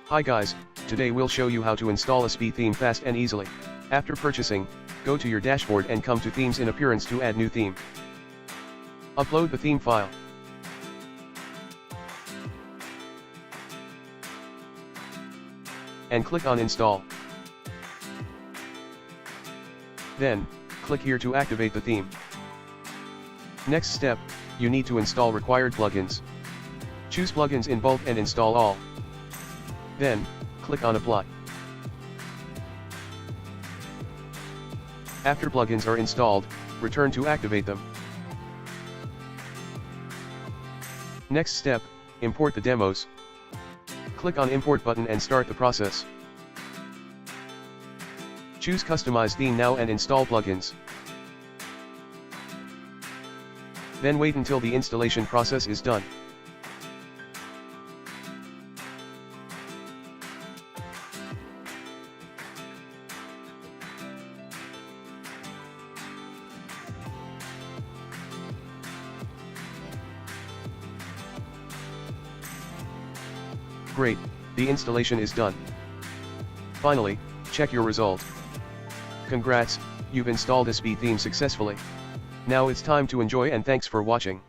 Hi guys, today we'll show you how to install a OCBEE theme fast and easily. After purchasing, go to your dashboard and come to Themes in Appearance to add new theme. Upload the theme file. And click on Install. Then, click here to activate the theme. Next step, you need to install required plugins. Choose plugins in bulk and install all. Then, click on Apply. After plugins are installed, return to activate them. Next step, import the demos. Click on Import button and start the process. Choose Customize Theme now and install plugins. Then wait until the installation process is done. Great, the installation is done. Finally, check your result. Congrats, you've installed a OCBEE theme successfully. Now it's time to enjoy and thanks for watching.